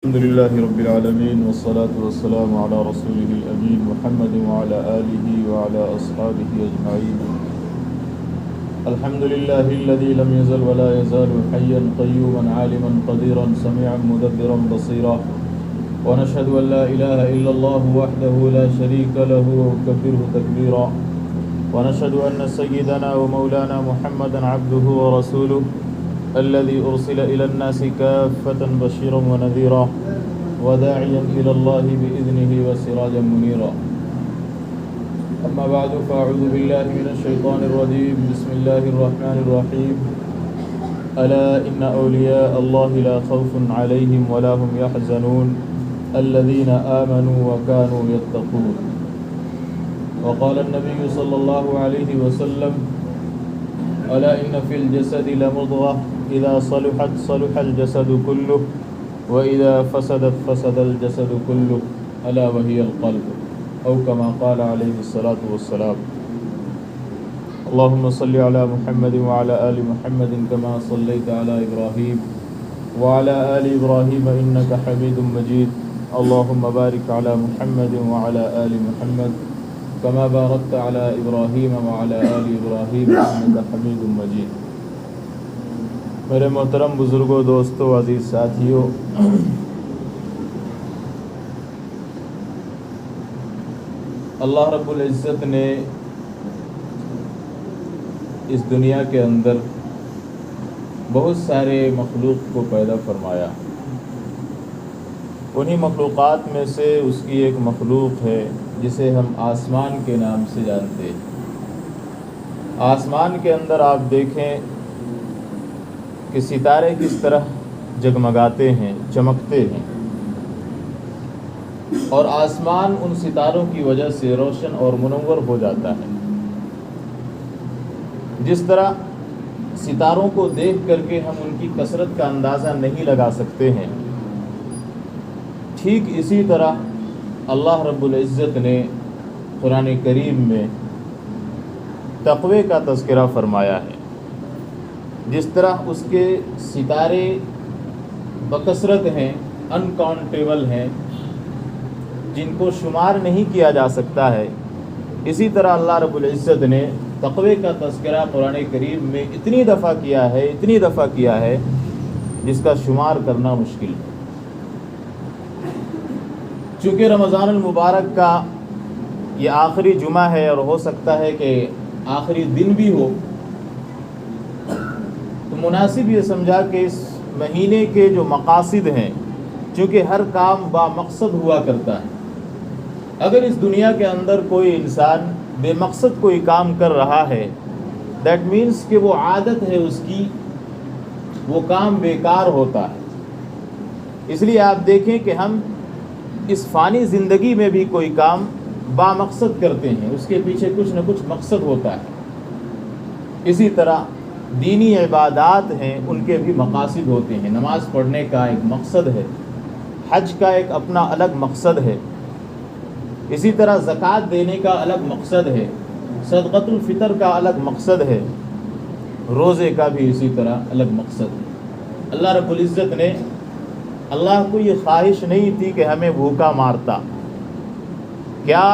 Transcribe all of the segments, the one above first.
الحمد لله رب العالمين والصلاة والسلام على رسوله الأمين محمد وعلى آله وعلى أصحابه أجمعين. الحمد لله الذي لم يزل ولا يزال حيا قيوما عالما قديرا سميعا مدبرا بصيرا، ونشهد أن لا إله إلا الله وحده لا شريك له وكبره تكبيرا، ونشهد أن سيدنا ومولانا محمدا عبده ورسوله الذي أرسل إلى الناس كافة بشيرا ونذيرا وداعيا إلى الله بإذنه وسراجا منيرا. أما بعد فأعوذ بالله من الشيطان الرجيم. بسم الله الرحمن الرحيم. ألا إن أولياء الله لا خوف عليهم ولا هم يحزنون الذين آمنوا وكانوا يتقون. وقال النبي صلى الله عليه وسلم: ألا إن في الجسد لمضغة إذا صلحت صلح الجسد كله وإذا فسدت فسد الجسد كله ألا وهي القلب، أو كما قال عليه الصلاة والسلام. اللهم صل على محمد وعلى آل محمد كما صليت على إبراهيم وعلى آل إبراهيم إنك حميد مجيد. اللهم بارك على محمد وعلى آل محمد كما باركت على إبراہیم وعلى آل إبراہیم إنك حمید مجید. میرے محترم بزرگوں، دوستوں، عزیز ساتھیوں، اللہ رب العزت نے اس دنیا کے اندر بہت سارے مخلوق کو پیدا فرمایا. انہی مخلوقات میں سے اس کی ایک مخلوق ہے جسے ہم آسمان کے نام سے جانتے ہیں. آسمان کے اندر آپ دیکھیں کہ ستارے کس طرح جگمگاتے ہیں، چمکتے ہیں، اور آسمان ان ستاروں کی وجہ سے روشن اور منور ہو جاتا ہے. جس طرح ستاروں کو دیکھ کر کے ہم ان کی کثرت کا اندازہ نہیں لگا سکتے ہیں، ٹھیک اسی طرح اللہ رب العزت نے قرآن کریم میں تقوی کا تذکرہ فرمایا ہے. جس طرح اس کے ستارے بکثرت ہیں، انکاؤنٹیبل ہیں، جن کو شمار نہیں کیا جا سکتا ہے، اسی طرح اللہ رب العزت نے تقوی کا تذکرہ قرآن کریم میں اتنی دفعہ کیا ہے جس کا شمار کرنا مشکل ہے. چونکہ رمضان المبارک کا یہ آخری جمعہ ہے اور ہو سکتا ہے کہ آخری دن بھی ہو، تو مناسب یہ سمجھا کہ اس مہینے کے جو مقاصد ہیں، چونکہ ہر کام با مقصد ہوا کرتا ہے. اگر اس دنیا کے اندر کوئی انسان بے مقصد کوئی کام کر رہا ہے، دیٹ مینس کہ وہ عادت ہے اس کی، وہ کام بیکار ہوتا ہے. اس لیے آپ دیکھیں کہ ہم اس فانی زندگی میں بھی کوئی کام با مقصد کرتے ہیں، اس کے پیچھے کچھ نہ کچھ مقصد ہوتا ہے. اسی طرح دینی عبادات ہیں، ان کے بھی مقاصد ہوتے ہیں. نماز پڑھنے کا ایک مقصد ہے، حج کا ایک اپنا الگ مقصد ہے، اسی طرح زکوٰۃ دینے کا الگ مقصد ہے، صدقۃ الفطر کا الگ مقصد ہے، روزے کا بھی اسی طرح الگ مقصد ہے. اللہ رب العزت نے، اللہ کو یہ خواہش نہیں تھی کہ ہمیں بھوکا مارتا. کیا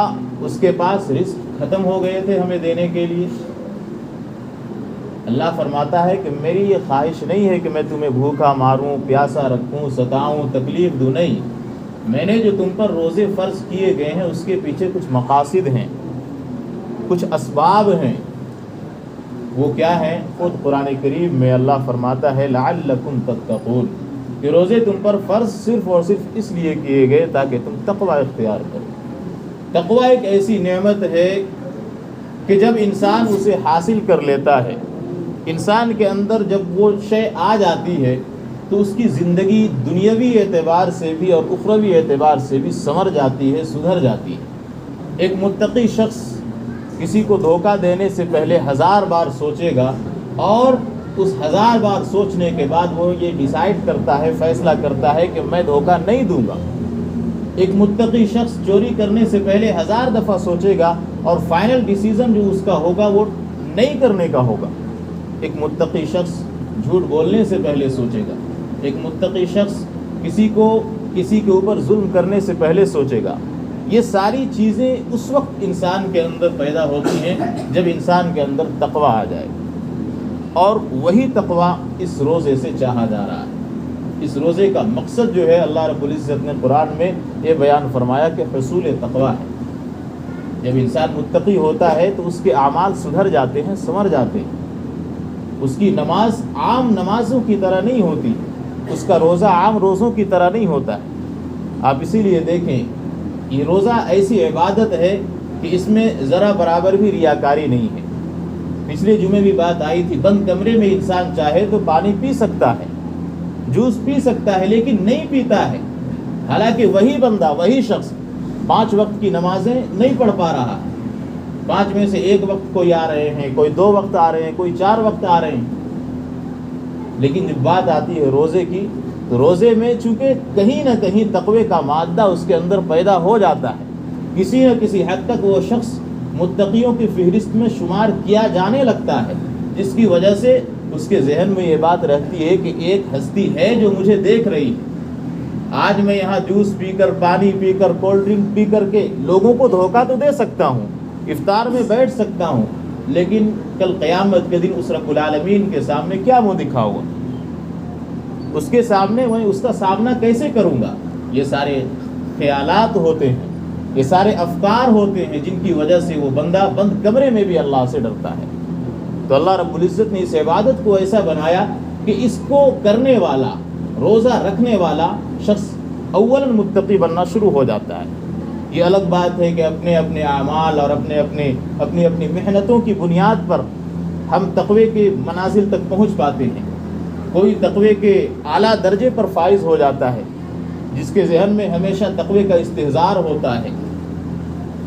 اس کے پاس رزق ختم ہو گئے تھے ہمیں دینے کے لیے؟ اللہ فرماتا ہے کہ میری یہ خواہش نہیں ہے کہ میں تمہیں بھوکا ماروں، پیاسا رکھوں، ستاؤں، تکلیف دوں. نہیں، میں نے جو تم پر روزے فرض کیے گئے ہیں اس کے پیچھے کچھ مقاصد ہیں، کچھ اسباب ہیں. وہ کیا ہیں؟ خود قرآن کریم میں اللہ فرماتا ہے لعلکم تتقون، کہ روزے تم پر فرض صرف اور صرف اس لیے کیے گئے تاکہ تم تقوی اختیار کرو. تقوی ایک ایسی نعمت ہے کہ جب انسان اسے حاصل کر لیتا ہے، انسان کے اندر جب وہ شے آ جاتی ہے تو اس کی زندگی دنیاوی اعتبار سے بھی اور اخروی اعتبار سے بھی سنور جاتی ہے، سدھر جاتی ہے. ایک متقی شخص کسی کو دھوکہ دینے سے پہلے 1000 بار سوچے گا، اور اس 1000 بار سوچنے کے بعد وہ یہ ڈیسائیڈ کرتا ہے، فیصلہ کرتا ہے کہ میں دھوکہ نہیں دوں گا. ایک متقی شخص چوری کرنے سے پہلے 1000 دفعہ سوچے گا اور فائنل ڈیسیزن جو اس کا ہوگا وہ نہیں کرنے کا ہوگا. ایک متقی شخص جھوٹ بولنے سے پہلے سوچے گا. ایک متقی شخص کسی کو کسی کے اوپر ظلم کرنے سے پہلے سوچے گا. یہ ساری چیزیں اس وقت انسان کے اندر پیدا ہوتی ہیں جب انسان کے اندر تقویٰ آ جائے, اور وہی تقویٰ اس روزے سے چاہا جا رہا ہے. اس روزے کا مقصد جو ہے اللہ رب العزت نے قرآن میں یہ بیان فرمایا کہ حصول تقویٰ ہے. جب انسان متقی ہوتا ہے تو اس کے اعمال سدھر جاتے ہیں, سنور جاتے ہیں. اس کی نماز عام نمازوں کی طرح نہیں ہوتی, اس کا روزہ عام روزوں کی طرح نہیں ہوتا ہے. آپ اسی لیے دیکھیں, یہ روزہ ایسی عبادت ہے کہ اس میں ذرا برابر بھی ریاکاری نہیں ہے. پچھلے جمعے بھی بات آئی تھی, بند کمرے میں انسان چاہے تو پانی پی سکتا ہے, جوس پی سکتا ہے, لیکن نہیں پیتا ہے. حالانکہ وہی بندہ, وہی شخص 5 وقت کی نمازیں نہیں پڑھ پا رہا. 5 میں سے 1 وقت کوئی آ رہے ہیں, کوئی 2 وقت آ رہے ہیں, کوئی 4 وقت آ رہے ہیں. لیکن جب بات آتی ہے روزے کی, تو روزے میں چونکہ کہیں نہ کہیں تقوی کا مادہ اس کے اندر پیدا ہو جاتا ہے. کسی نہ کسی حد تک وہ شخص متقیوں کی فہرست میں شمار کیا جانے لگتا ہے, جس کی وجہ سے اس کے ذہن میں یہ بات رہتی ہے کہ ایک ہستی ہے جو مجھے دیکھ رہی ہے. آج میں یہاں جوس پی کر, پانی پی کر, کولڈ ڈرنک پی کر کے لوگوں کو دھوکہ تو دے سکتا ہوں, افطار میں بیٹھ سکتا ہوں, لیکن کل قیامت کے دن اس رب العالمین کے سامنے کیا منہ دکھاؤں گا؟ اس کے سامنے میں اس کا سامنا کیسے کروں گا؟ یہ سارے خیالات ہوتے ہیں, یہ سارے افکار ہوتے ہیں جن کی وجہ سے وہ بندہ بند کمرے میں بھی اللہ سے ڈرتا ہے. تو اللہ رب العزت نے اس عبادت کو ایسا بنایا کہ اس کو کرنے والا, روزہ رکھنے والا شخص اولاً متقی بننا شروع ہو جاتا ہے. یہ الگ بات ہے کہ اپنے اپنے اعمال اور اپنی محنتوں کی بنیاد پر ہم تقوی کے منازل تک پہنچ پاتے ہیں. کوئی تقوی کے اعلیٰ درجے پر فائز ہو جاتا ہے, جس کے ذہن میں ہمیشہ تقوی کا استحضار ہوتا ہے,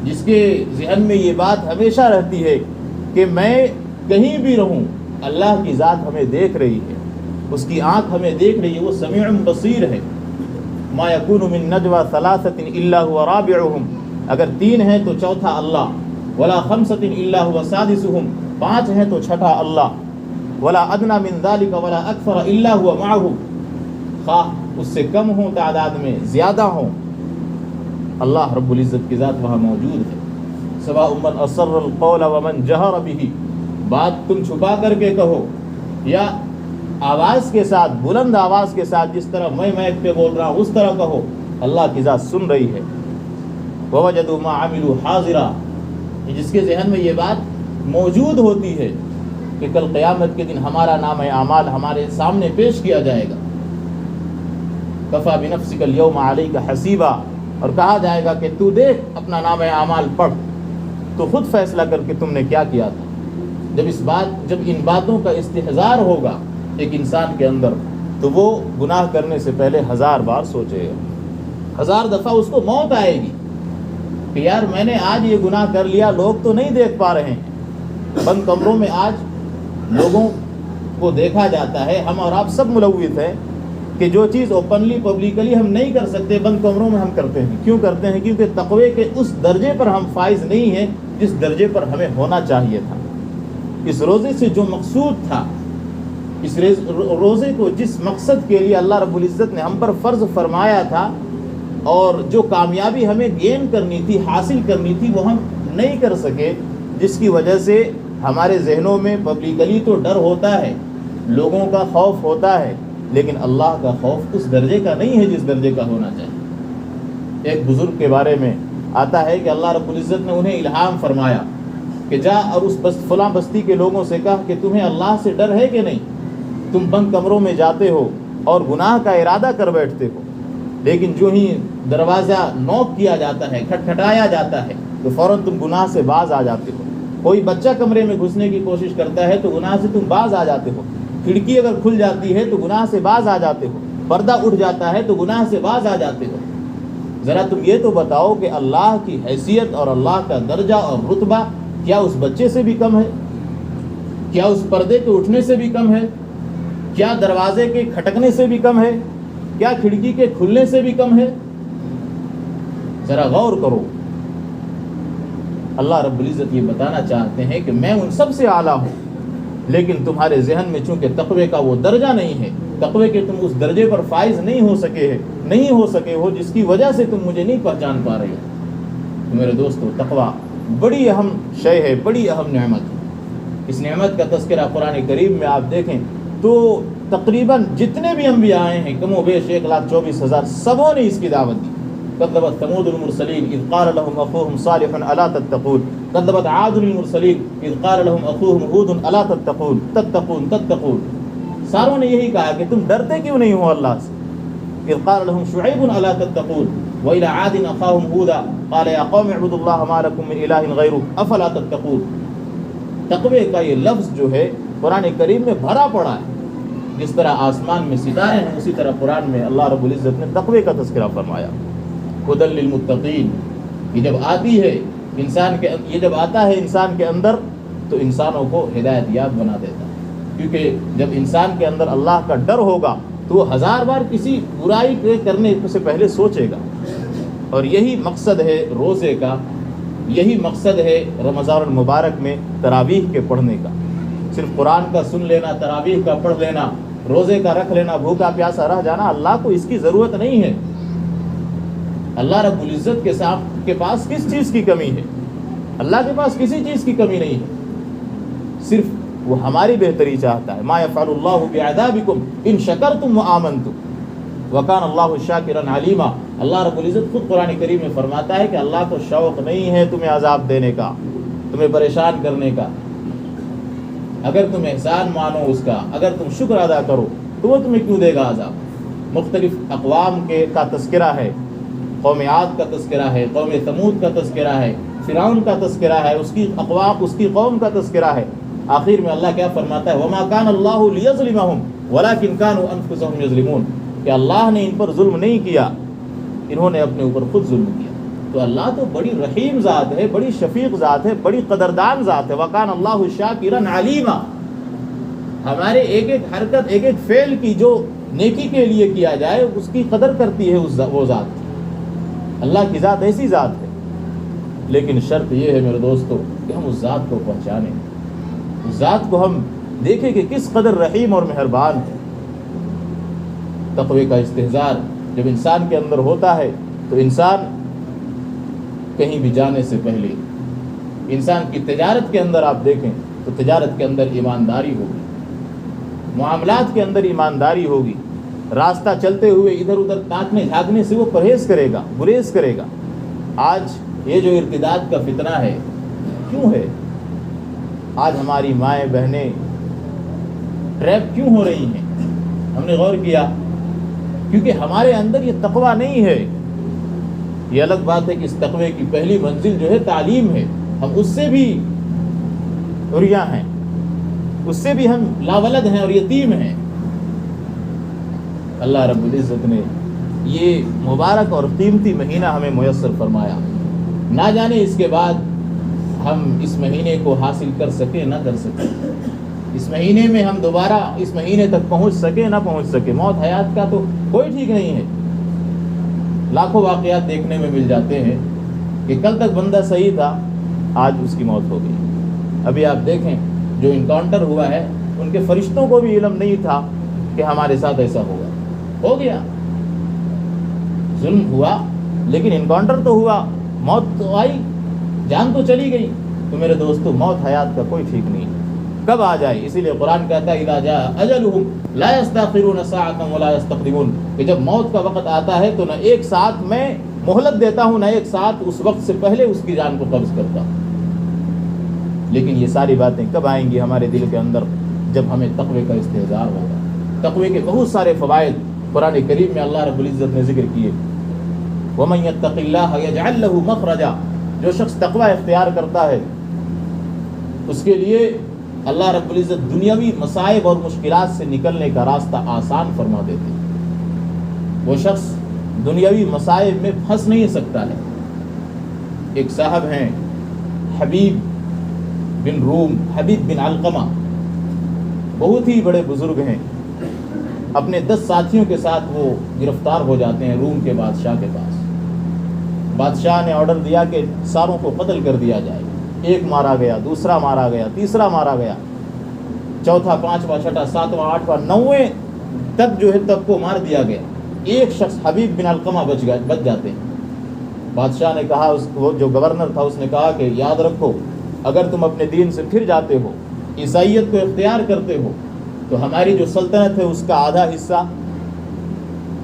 جس کے ذہن میں یہ بات ہمیشہ رہتی ہے کہ میں کہیں بھی رہوں اللہ کی ذات ہمیں دیکھ رہی ہے, اس کی آنکھ ہمیں دیکھ رہی ہے, وہ سمیع بصیر ہے. ما یکون من نجوى ثلاثة الا هو رابعهم, اگر 3 ہیں تو چوتھا اللہ, ولا 5 الا هو سادسهم, 5 ہیں تو چھٹا اللہ, ولا ادنى من ذلك ولا اکثر الا هو معه, خواہ اس سے کم ہوں تعداد میں, زیادہ ہوں, اللہ رب العزت کی ذات وہاں موجود ہے. سواء من اصر القول ومن جہر به, بات تم چھپا کر کے کہو یا آواز کے ساتھ, بلند آواز کے ساتھ, جس طرح میں مائک پہ بول رہا ہوں اس طرح کہو, اللہ کی ذات سن رہی ہے. وَوَجَدُوا مَا عَمِلُوا حَاضِرًا, جس کے ذہن میں یہ بات موجود ہوتی ہے کہ کل قیامت کے دن ہمارا نام اعمال ہمارے سامنے پیش کیا جائے گا. کفا بنفسک اليوم علیک حسیبا, اور کہا جائے گا کہ تو دیکھ اپنا نام اعمال پڑھ, تو خود فیصلہ کر کہ تم نے کیا کیا تھا. جب ان باتوں کا استحضار ہوگا ایک انسان کے اندر, تو وہ گناہ کرنے سے پہلے 1000 بار سوچے گا. 1000 دفعہ اس کو موت آئے گی کہ یار میں نے آج یہ گناہ کر لیا, لوگ تو نہیں دیکھ پا رہے ہیں. بند کمروں میں آج لوگوں کو دیکھا جاتا ہے, ہم اور آپ سب ملوث ہیں کہ جو چیز اوپنلی پبلکلی ہم نہیں کر سکتے, بند کمروں میں ہم کرتے ہیں. کیوں کرتے ہیں؟ کیونکہ تقوی کے اس درجے پر ہم فائز نہیں ہیں جس درجے پر ہمیں ہونا چاہیے تھا. اس روزے سے جو مقصود تھا, اس روزے کو جس مقصد کے لیے اللہ رب العزت نے ہم پر فرض فرمایا تھا, اور جو کامیابی ہمیں گین کرنی تھی, حاصل کرنی تھی, وہ ہم نہیں کر سکے, جس کی وجہ سے ہمارے ذہنوں میں پبلکلی تو ڈر ہوتا ہے, لوگوں کا خوف ہوتا ہے, لیکن اللہ کا خوف اس درجے کا نہیں ہے جس درجے کا ہونا چاہیے. ایک بزرگ کے بارے میں آتا ہے کہ اللہ رب العزت نے انہیں الہام فرمایا کہ جا اور اس فلاں بستی کے لوگوں سے کہا کہ تمہیں اللہ سے ڈر ہے کہ نہیں. تم بند کمروں میں جاتے ہو اور گناہ کا ارادہ کر بیٹھتے ہو, لیکن جو ہی دروازہ نوک کیا جاتا ہے, کھٹکھٹایا جاتا ہے, تو فوراً تم گناہ سے باز آ جاتے ہو. کوئی بچہ کمرے میں گھسنے کی کوشش کرتا ہے تو گناہ سے تم باز آ جاتے ہو. کھڑکی اگر کھل جاتی ہے تو گناہ سے باز آ جاتے ہو. پردہ اٹھ جاتا ہے تو گناہ سے باز آ جاتے ہو. ذرا تم یہ تو بتاؤ کہ اللہ کی حیثیت اور اللہ کا درجہ اور رتبہ کیا اس بچے سے بھی کم ہے؟ کیا اس پردے کے اٹھنے سے بھی کم ہے؟ کیا دروازے کے کھٹکنے سے بھی کم ہے؟ کیا کھڑکی کے کھلنے سے بھی کم ہے؟ ذرا غور کرو. اللہ رب العزت یہ بتانا چاہتے ہیں کہ میں ان سب سے اعلیٰ ہوں, لیکن تمہارے ذہن میں چونکہ تقوی کا وہ درجہ نہیں ہے, تقوی کے تم اس درجے پر فائز نہیں ہو سکے ہو جس کی وجہ سے تم مجھے نہیں پہچان پا رہے ہو۔ تو میرے دوستو، تقوی بڑی اہم شے ہے، بڑی اہم نعمت ہے۔ اس نعمت کا تذکرہ قرآن کریم میں آپ دیکھیں تو تقریباً جتنے بھی انبیاء آئے ہیں کم و بیش 1,24,000 سبوں نے اس کی دعوت دی۔ کذبت ثمود المرسلین اذ قال لهم اخوهم صالح الا تتقون، کذبت عاد المرسلین اذ قال لهم اخوهم هود الا تتقون۔ ساروں نے یہی کہا کہ تم ڈرتے کیوں نہیں ہو اللہ سے۔ اذ قال لهم شعیب الا تتقون والى عاد اخاهم هودا قال يا قوم اعبدوا الله ما لكم من اله غیره افلا تتقون۔ تقوی کا یہ لفظ جو ہے قرآن کریم میں بھرا پڑا ہے۔ جس طرح آسمان میں ستارے ہیں اسی طرح قرآن میں اللہ رب العزت نے تقوی کا تذکرہ فرمایا۔ ہدی للمتقین، یہ جب آتا ہے انسان کے اندر تو انسانوں کو ہدایت یاب بنا دیتا ہے، کیونکہ جب انسان کے اندر اللہ کا ڈر ہوگا تو وہ 1000 بار کسی برائی کرنے سے پہلے سوچے گا۔ اور یہی مقصد ہے روزے کا، یہی مقصد ہے رمضان المبارک میں تراویح کے پڑھنے کا۔ صرف قرآن کا سن لینا، تراویح کا پڑھ لینا، روزے کا رکھ لینا، بھوکا پیاسا رہ جانا، اللہ کو اس کی ضرورت نہیں ہے۔ اللہ رب العزت کے پاس کس چیز کی کمی ہے؟ اللہ کے پاس کسی چیز کی کمی نہیں ہے، صرف وہ ہماری بہتری چاہتا ہے۔ ما یفعل اللہ بعذابکم ان شکرتم وآمنتم وکان اللہ شاکرا علیما۔ اللہ رب العزت خود قرآن کریم میں فرماتا ہے کہ اللہ کو شوق نہیں ہے تمہیں عذاب دینے کا، تمہیں پریشان کرنے کا۔ اگر تم احسان مانو اس کا، اگر تم شکر ادا کرو تو وہ تمہیں کیوں دے گا عذاب؟ مختلف اقوام کا تذکرہ ہے، قوم عاد کا تذکرہ ہے، قوم ثمود کا تذکرہ ہے، فرعون کا تذکرہ ہے، اس کی اقوام، اس کی قوم کا تذکرہ ہے۔ آخر میں اللہ کیا فرماتا ہے؟ وما کان اللہ لیظلمہم ولکن کانوا انفسہم یظلمون، کہ اللہ نے ان پر ظلم نہیں کیا، انہوں نے اپنے اوپر خود ظلم کیا۔ تو اللہ تو بڑی رحیم ذات ہے، بڑی شفیق ذات ہے، بڑی قدردان ذات ہے۔ وکان اللہ شاکرا علیما، ہمارے ایک ایک حرکت، ایک ایک فعل کی جو نیکی کے لیے کیا جائے اس کی قدر کرتی ہے وہ ذات۔ اللہ کی ذات ایسی ذات ہے، لیکن شرط یہ ہے میرے دوستو کہ ہم اس ذات کو پہچانیں، اس ذات کو ہم دیکھیں کہ کس قدر رحیم اور مہربان ہے۔ تقوی کا استحضار جب انسان کے اندر ہوتا ہے تو انسان کہیں بھی جانے سے پہلے، انسان کی تجارت کے اندر آپ دیکھیں تو تجارت کے اندر ایمانداری ہوگی، معاملات کے اندر ایمانداری ہوگی، راستہ چلتے ہوئے ادھر ادھر تاکنے جھانکنے سے وہ پرہیز کرے گا، گریز کرے گا۔ آج یہ جو ارتداد کا فتنہ ہے کیوں ہے؟ آج ہماری مائیں بہنیں ٹریپ کیوں ہو رہی ہیں؟ ہم نے غور کیا، کیونکہ ہمارے اندر یہ تقوی نہیں ہے۔ یہ الگ بات ہے کہ اس تقوی کی پہلی منزل جو ہے تعلیم ہے، ہم اس سے بھی عریاں ہیں، اس سے بھی ہم لاولد ہیں اور یتیم ہیں۔ اللہ رب العزت نے یہ مبارک اور قیمتی مہینہ ہمیں میسر فرمایا، نہ جانے اس کے بعد ہم اس مہینے کو حاصل کر سکیں نہ کر سکیں، اس مہینے میں ہم دوبارہ اس مہینے تک پہنچ سکے نہ پہنچ سکے۔ موت حیات کا تو کوئی ٹھیک نہیں ہے۔ لاکھوں واقعات دیکھنے میں مل جاتے ہیں کہ کل تک بندہ صحیح تھا، آج اس کی موت ہو گئی۔ ابھی آپ دیکھیں جو انکاؤنٹر ہوا ہے، ان کے فرشتوں کو بھی علم نہیں تھا کہ ہمارے ساتھ ایسا ہوگا، ہو گیا، ظلم ہوا لیکن انکاؤنٹر تو ہوا، موت تو آئی، جان تو چلی گئی۔ تو میرے دوستو، موت حیات کا کوئی ٹھیک نہیں، کب آ جائے۔ اسی لیے قرآن کہتا ہے اذا جاء اجلهم لا يستأخرون ساعة ولا يستقدمون، کہ جب موت کا وقت آتا ہے تو نہ ایک ساتھ میں مہلت دیتا ہوں، نہ ایک ساتھ اس وقت سے پہلے اس کی جان کو قبض کرتا ہوں۔ لیکن یہ ساری باتیں کب آئیں گی ہمارے دل کے اندر؟ جب ہمیں تقوی کا استحضار ہوگا۔ تقوی کے بہت سارے فوائد قرآن کریم میں اللہ رب العزت نے ذکر کیے۔ وَمَن يَتَّقِ اللَّهَ يَجْعَل لَّهُ مَخْرَجًا، جو شخص تقوی اختیار کرتا ہے اس کے لیے اللہ رب العزت دنیاوی مصائب اور مشکلات سے نکلنے کا راستہ آسان فرما دیتے ہیں۔ وہ شخص دنیاوی مصائب میں پھنس نہیں سکتا ہے۔ ایک صاحب ہیں حبیب بن روم، حبیب بن علقمہ، بہت ہی بڑے بزرگ ہیں۔ اپنے 10 ساتھیوں کے ساتھ وہ گرفتار ہو جاتے ہیں روم کے بادشاہ کے پاس۔ بادشاہ نے آرڈر دیا کہ ساروں کو قتل کر دیا جائے۔ ایک مارا گیا، دوسرا مارا گیا، تیسرا مارا گیا، چوتھا، پانچواں، چھٹا، ساتواں، آٹھواں، 9ویں تک جو ہے تب کو مار دیا گیا، ایک شخص حبیب بن علقمہ بچ جاتے ہیں۔ بادشاہ نے کہا، وہ جو گورنر تھا اس نے کہا کہ یاد رکھو اگر تم اپنے دین سے پھر جاتے ہو، عیسائیت کو اختیار کرتے ہو، تو ہماری جو سلطنت ہے اس کا آدھا حصہ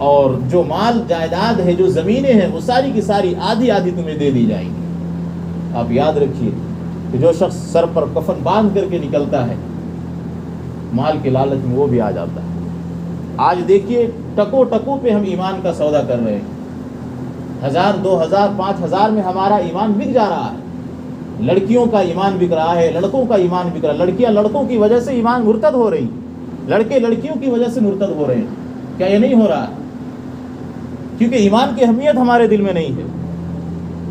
اور جو مال جائیداد ہے، جو زمینیں ہیں، وہ ساری کی ساری آدھی آدھی تمہیں دے دی جائیں گی۔ آپ یاد رکھیے کہ جو شخص سر پر کفن باندھ کر کے نکلتا ہے، مال کے لالچ میں وہ بھی آ جاتا ہے۔ آج دیکھیے ٹکو ٹکو پہ ہم ایمان کا سودا کر رہے ہیں، 1000 2000 5000 میں ہمارا ایمان بک جا رہا ہے، لڑکیوں کا ایمان بک رہا ہے، لڑکوں کا ایمان بک رہا ہے، لڑکیاں لڑکوں کی وجہ سے ایمان مرتد ہو رہی ہیں، لڑکے لڑکیوں کی وجہ سے مرتد ہو رہے ہیں۔ کیا یہ نہیں ہو رہا ہے؟ کیونکہ ایمان کی اہمیت ہمارے دل میں نہیں ہے۔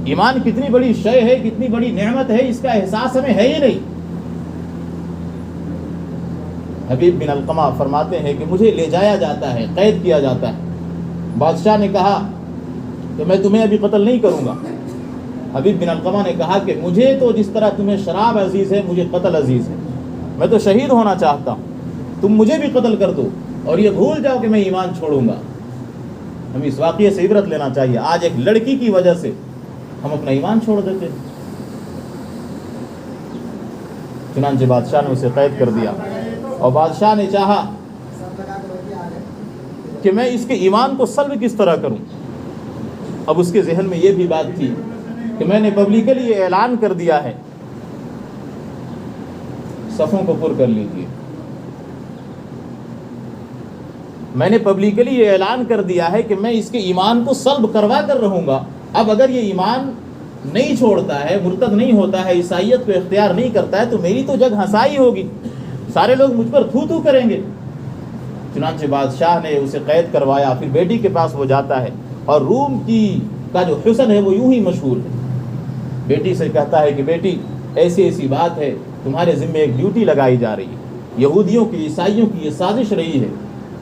ایمان کتنی بڑی شے ہے، کتنی بڑی نعمت ہے، اس کا احساس ہمیں ہے ہی نہیں۔ حبیب بن علقمہ فرماتے ہیں کہ مجھے لے جایا جاتا ہے، قید کیا جاتا ہے۔ بادشاہ نے کہا کہ میں تمہیں ابھی قتل نہیں کروں گا۔ حبیب بن علقمہ نے کہا کہ مجھے تو جس طرح تمہیں شراب عزیز ہے، مجھے قتل عزیز ہے، میں تو شہید ہونا چاہتا ہوں، تم مجھے بھی قتل کر دو اور یہ بھول جاؤ کہ میں ایمان چھوڑوں گا۔ ہمیں اس واقعے سے عبرت لینا چاہیے۔ آج ایک لڑکی کی وجہ سے ہم اپنا ایمان چھوڑ دیتے ہیں۔ چنانچہ بادشاہ نے اسے قید کر دیا، اور بادشاہ نے چاہا کہ میں اس کے ایمان کو سلب کس طرح کروں۔ اب اس کے ذہن میں یہ بھی بات تھی کہ میں نے پبلکلی یہ اعلان کر دیا ہے، صفوں کو پر کر لیجیے، میں نے پبلکلی یہ اعلان کر دیا ہے کہ میں اس کے ایمان کو سلب کروا کر رہوں گا۔ اب اگر یہ ایمان نہیں چھوڑتا ہے، مرتد نہیں ہوتا ہے، عیسائیت کو اختیار نہیں کرتا ہے، تو میری تو جگ ہنسائی ہوگی، سارے لوگ مجھ پر تھو تھو کریں گے۔ چنانچہ بادشاہ نے اسے قید کروایا، پھر بیٹی کے پاس وہ جاتا ہے، اور روم کا جو حسن ہے وہ یوں ہی مشہور ہے۔ بیٹی سے کہتا ہے کہ بیٹی ایسی ایسی بات ہے، تمہارے ذمہ ایک ڈیوٹی لگائی جا رہی ہے۔ یہودیوں کی، عیسائیوں کی یہ سازش رہی ہے،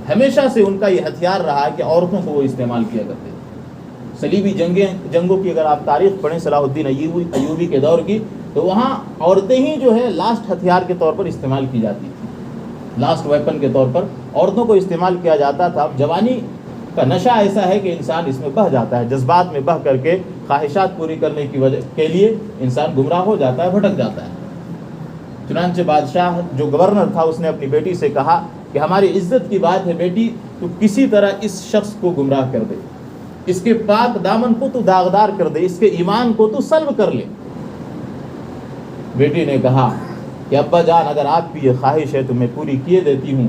ہمیشہ سے ان کا یہ ہتھیار رہا ہے کہ عورتوں کو وہ استعمال کیا کرتے تھے۔ صلیبی جنگوں کی اگر آپ تاریخ پڑھیں صلاح الدین ایوبی کے دور کی، تو وہاں عورتیں ہی جو ہے لاسٹ ہتھیار کے طور پر استعمال کی جاتی تھی، لاسٹ ویپن کے طور پر عورتوں کو استعمال کیا جاتا تھا۔ اب جوانی کا نشہ ایسا ہے کہ انسان اس میں بہہ جاتا ہے، جذبات میں بہہ کر کے خواہشات پوری کرنے کی وجہ کے لیے انسان گمراہ ہو جاتا ہے، بھٹک جاتا ہے۔ چنانچہ بادشاہ جو گورنر تھا اس نے اپنی بیٹی سے کہا کہ ہماری عزت کی بات ہے بیٹی، تو کسی طرح اس شخص کو گمراہ کر دے، اس کے پاک دامن کو تو داغدار کر دے، اس کے ایمان کو تو سلب کر لے۔ بیٹی نے کہا کہ ابا جان اگر آپ کی یہ خواہش ہے تو میں پوری کیے دیتی ہوں،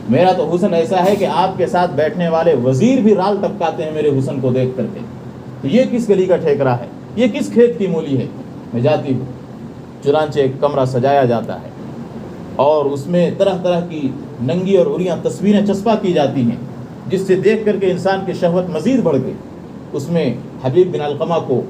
میرا تو حسن ایسا ہے کہ آپ کے ساتھ بیٹھنے والے وزیر بھی رال ٹپکاتے ہیں میرے حسن کو دیکھ کر کے، تو یہ کس گلی کا ٹھیکرا ہے، یہ کس کھیت کی مولی ہے، میں جاتی ہوں۔ چنانچہ ایک کمرہ سجایا جاتا ہے اور اس میں طرح طرح کی ننگی اور عریاں تصویریں چسپاں کی جاتی ہیں، جس سے دیکھ کر کے انسان کی شہوت مزید بڑھ گئی۔ اس میں حبیب بن علقمہ کو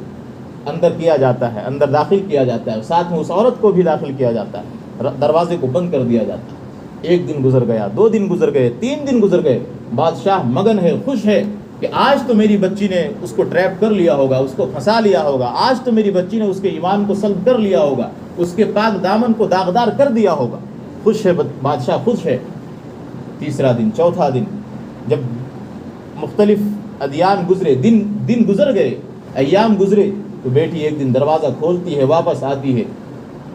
اندر کیا جاتا ہے، اندر داخل کیا جاتا ہے، ساتھ میں اس عورت کو بھی داخل کیا جاتا ہے، دروازے کو بند کر دیا جاتا ہے۔ ایک دن گزر گیا، 2 دن گزر گئے، 3 دن گزر گئے، بادشاہ مگن ہے، خوش ہے کہ آج تو میری بچی نے اس کو ٹریپ کر لیا ہوگا، اس کو پھنسا لیا ہوگا، آج تو میری بچی نے اس کے ایمان کو سلب کر لیا ہوگا، اس کے پاک دامن کو داغدار کر دیا ہوگا۔ خوش ہے بادشاہ، خوش ہے۔ تیسرا دن، چوتھا دن، جب مختلف ادیان گزرے، دن گزر گئے، ایام گزرے، تو بیٹی ایک دن دروازہ کھولتی ہے، واپس آتی ہے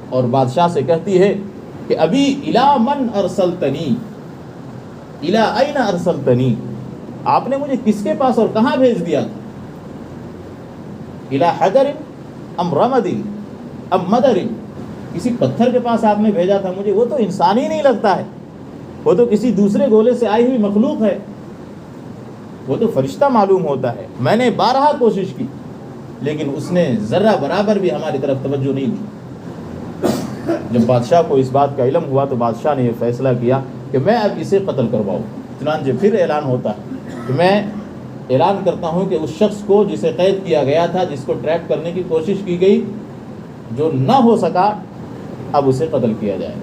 اور بادشاہ سے کہتی ہے کہ ابھی الا من ارسلتنی، الا این ارسلتنی، آپ نے مجھے کس کے پاس اور کہاں بھیج دیا تھا؟ الا حجر ام رمد ام مدر، کسی پتھر کے پاس آپ نے بھیجا تھا مجھے؟ وہ تو انسان ہی نہیں لگتا ہے، وہ تو کسی دوسرے گولے سے آئی ہوئی مخلوق ہے، وہ تو فرشتہ معلوم ہوتا ہے۔ میں نے 12 کوشش کی لیکن اس نے ذرہ برابر بھی ہماری طرف توجہ نہیں دی۔ جب بادشاہ کو اس بات کا علم ہوا تو بادشاہ نے یہ فیصلہ کیا کہ میں اب اسے قتل کرواؤں۔ چنانچہ پھر اعلان ہوتا ہے کہ میں اعلان کرتا ہوں کہ اس شخص کو جسے قید کیا گیا تھا، جس کو ٹریپ کرنے کی کوشش کی گئی، جو نہ ہو سکا، اب اسے قتل کیا جائے۔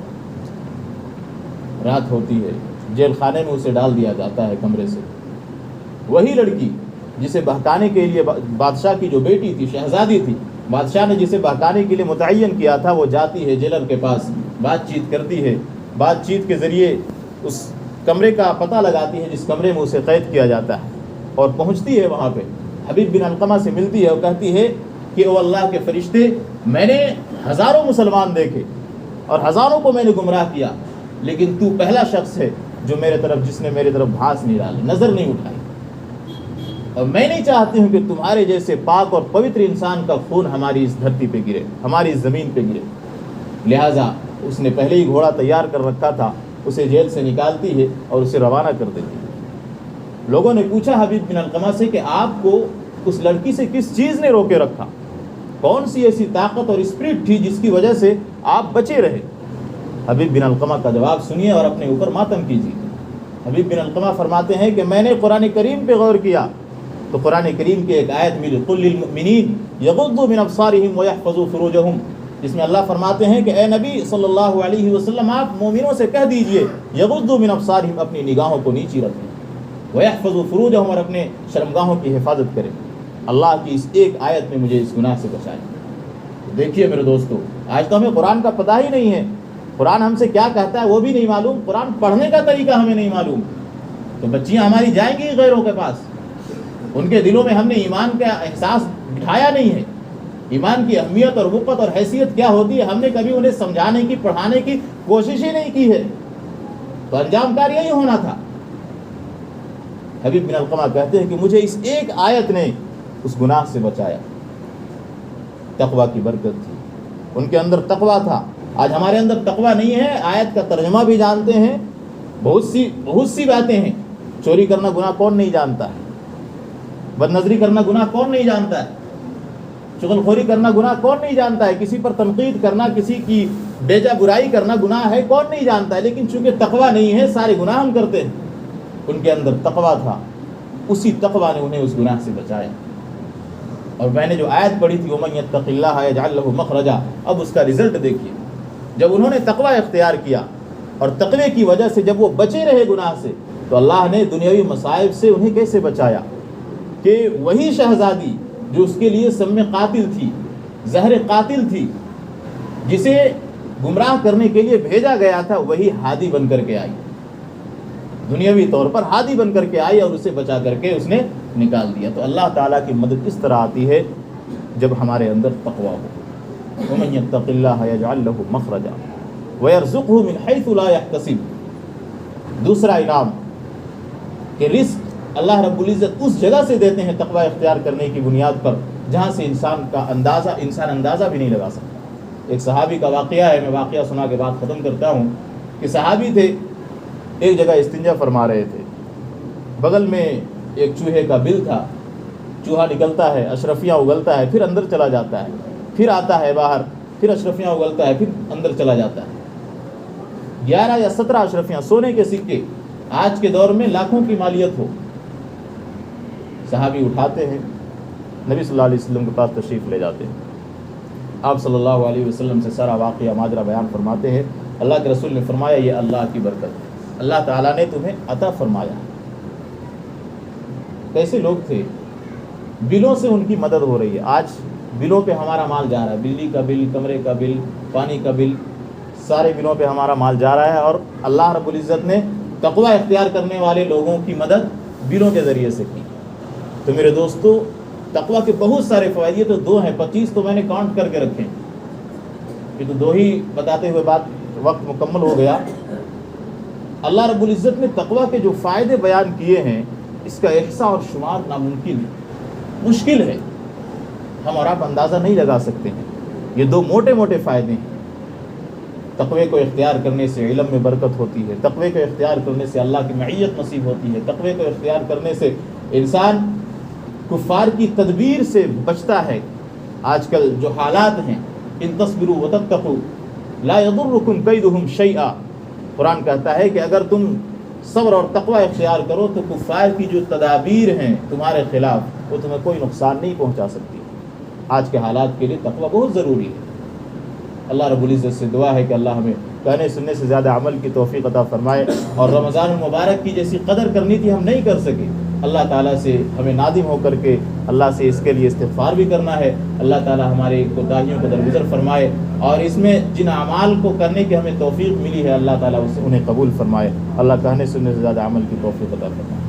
رات ہوتی ہے، جیل خانے میں اسے ڈال دیا جاتا ہے کمرے سے۔ وہی لڑکی جسے بہکانے کے لیے بادشاہ کی جو بیٹی تھی، شہزادی تھی، بادشاہ نے جسے بہکانے کے لیے متعین کیا تھا، وہ جاتی ہے جیلر کے پاس، بات چیت کرتی ہے، بات چیت کے ذریعے اس کمرے کا پتہ لگاتی ہے جس کمرے میں اسے قید کیا جاتا ہے، اور پہنچتی ہے وہاں پہ، حبیب بن علقمہ سے ملتی ہے اور کہتی ہے کہ او اللہ کے فرشتے، میں نے ہزاروں مسلمان دیکھے اور ہزاروں کو میں نے گمراہ کیا، لیکن تو پہلا شخص ہے جس نے میرے طرف بھاس نہیں ڈالی، نظر نہیں اٹھائی، اور میں نہیں چاہتی ہوں کہ تمہارے جیسے پاک اور پوتر انسان کا خون ہماری اس دھرتی پہ گرے، ہماری اس زمین پہ گرے۔ لہٰذا اس نے پہلے ہی گھوڑا تیار کر رکھا تھا، اسے جیل سے نکالتی ہے اور اسے روانہ کر دیتی ہے۔ لوگوں نے پوچھا حبیب بن علقمہ سے کہ آپ کو اس لڑکی سے کس چیز نے روکے رکھا، کون سی ایسی طاقت اور اسپرٹ تھی جس کی وجہ سے آپ بچے رہے؟ حبیب بن علقمہ کا جواب سنیے اور اپنے اوپر ماتم کیجیے۔ حبیب بن علقمہ فرماتے ہیں کہ میں نے قرآن کریم پہ غور کیا تو قرآن کریم کی ایک آیت ملی، قل للمؤمنین یغضوا من ابصارہم ویحفظوا فروجہم، جس میں اللہ فرماتے ہیں کہ اے نبی صلی اللہ علیہ وسلم آپ مومنوں سے کہہ دیجئے یغضوا من ابصارہم، اپنی نگاہوں کو نیچی رکھیں، ویحفظوا فروجہم، اور اپنے شرمگاہوں کی حفاظت کریں۔ اللہ کی اس ایک آیت میں مجھے اس گناہ سے بچائے۔ دیکھیے میرے دوستو، آج تو ہمیں قرآن کا پتہ ہی نہیں ہے، قرآن ہم سے کیا کہتا ہے وہ بھی نہیں معلوم، قرآن پڑھنے کا طریقہ ہمیں نہیں معلوم، تو بچیاں ہماری جائیں گی غیروں کے پاس، ان کے دلوں میں ہم نے ایمان کا احساس بٹھایا نہیں ہے، ایمان کی اہمیت اور وقت اور حیثیت کیا ہوتی ہے ہم نے کبھی انہیں سمجھانے کی، پڑھانے کی کوشش ہی نہیں کی ہے، تو انجام کار یہی ہونا تھا۔ حبیب بن علقمہ کہتے ہیں کہ مجھے اس ایک آیت نے اس گناہ سے بچایا۔ تقوی کی برکت تھی، ان کے اندر تقوی تھا۔ آج ہمارے اندر تقوی نہیں ہے، آیت کا ترجمہ بھی جانتے ہیں، بہت سی باتیں ہیں۔ چوری کرنا گناہ کون نہیں جانتا ہے؟ بد نظری کرنا گناہ کون نہیں جانتا ہے؟ چغل خوری کرنا گناہ کون نہیں جانتا ہے؟ کسی پر تنقید کرنا، کسی کی بیجا برائی کرنا گناہ ہے کون نہیں جانتا ہے؟ لیکن چونکہ تقوی نہیں ہے سارے گناہ ہم کرتے ہیں۔ ان کے اندر تقوی تھا، اسی تقوی نے انہیں اس گناہ سے بچایا۔ اور میں نے جو آیت پڑھی تھی وَمَن يَتَّقِ اللَّهَ يَجْعَل لَهُ مَخْرَجًا، اب اس کا رزلٹ دیکھیے، جب انہوں نے تقوی اختیار کیا اور تقوی کی وجہ سے جب وہ بچے رہے گناہ سے، تو اللہ نے دنیاوی مصائب سے انہیں کیسے بچایا کہ وہی شہزادی جو اس کے لیے سم قاتل تھی، زہر قاتل تھی، جسے گمراہ کرنے کے لیے بھیجا گیا تھا، وہی ہادی بن کر کے آئی، دنیاوی طور پر ہادی بن کر کے آئی اور اسے بچا کر کے اس نے نکال دیا۔ تو اللہ تعالیٰ کی مدد اس طرح آتی ہے جب ہمارے اندر تقوی ہو۔ وَمَن يَتَّقِ اللَّهَ يَجْعَل لَهُ مَخْرَجًا وَيَرْزُقْهُ مِنْ حَيْثُ لَا يَحْتَسِبُ۔ دوسرا انعام کہ رزق اللہ رب العزت اس جگہ سے دیتے ہیں تقوی اختیار کرنے کی بنیاد پر جہاں سے انسان اندازہ بھی نہیں لگا سکتا۔ ایک صحابی کا واقعہ ہے، میں واقعہ سنا کے بعد ختم کرتا ہوں کہ صحابی تھے، ایک جگہ استنجا فرما رہے تھے، بغل میں ایک چوہے کا بل تھا، چوہا نکلتا ہے، اشرفیاں اگلتا ہے، پھر اندر چلا جاتا ہے، پھر آتا ہے باہر، پھر اشرفیاں اگلتا ہے، پھر اندر چلا جاتا ہے۔ 11 یا 17 اشرفیاں، سونے کے سکے، آج کے دور میں لاکھوں کی مالیت ہو۔ صحابی اٹھاتے ہیں، نبی صلی اللہ علیہ وسلم کے پاس تشریف لے جاتے ہیں، آپ صلی اللہ علیہ وسلم سے سارا واقعہ ماجرا بیان فرماتے ہیں۔ اللہ کے رسول نے فرمایا یہ اللہ کی برکت ہے، اللہ تعالیٰ نے تمہیں عطا فرمایا۔ کیسے لوگ تھے، بلوں سے ان کی مدد ہو رہی ہے۔ آج بلوں پہ ہمارا مال جا رہا ہے، بجلی کا بل، کمرے کا بل، پانی کا بل، سارے بلوں پہ ہمارا مال جا رہا ہے، اور اللہ رب العزت نے تقوی اختیار کرنے والے لوگوں کی مدد بلوں کے ذریعے سے کی۔ تو میرے دوستو، تقوی کے بہت سارے فوائد، یہ تو 2 ہیں، 25 تو میں نے کاؤنٹ کر کے رکھے ہیں، یہ تو 2 ہی بتاتے ہوئے وقت مکمل ہو گیا۔ اللہ رب العزت نے تقوی کے جو فائدے بیان کیے ہیں، اس کا احصاء اور شمار ناممکن ہے، مشکل ہے، ہم اور آپ اندازہ نہیں لگا سکتے ہیں۔ یہ 2 موٹے موٹے فائدے ہیں۔ تقوی کو اختیار کرنے سے علم میں برکت ہوتی ہے، تقوی کو اختیار کرنے سے اللہ کی معیت نصیب ہوتی ہے، تقوی کو اختیار کرنے سے انسان کفار کی تدبیر سے بچتا ہے۔ آج کل جو حالات ہیں، ان تصبروا وتتقوا لا يضركم كيدهم شيئا، قرآن کہتا ہے کہ اگر تم صبر اور تقوی اختیار کرو تو کفار کی جو تدابیر ہیں تمہارے خلاف وہ تمہیں کوئی نقصان نہیں پہنچا سکتی۔ آج کے حالات کے لیے تقوی بہت ضروری ہے۔ اللہ رب العزت سے دعا ہے کہ اللہ ہمیں کہنے سننے سے زیادہ عمل کی توفیق عطا فرمائے، اور رمضان المبارک کی جیسی قدر کرنی تھی ہم نہیں کر سکے، اللہ تعالیٰ سے ہمیں نادم ہو کر کے اللہ سے اس کے لیے استغفار بھی کرنا ہے۔ اللہ تعالیٰ ہمارے کوتاہیوں کو درگزر فرمائے، اور اس میں جن اعمال کو کرنے کی ہمیں توفیق ملی ہے اللہ تعالیٰ انہیں قبول فرمائے۔ اللہ کہنے سننے سے زیادہ عمل کی توفیق عطا فرمائے۔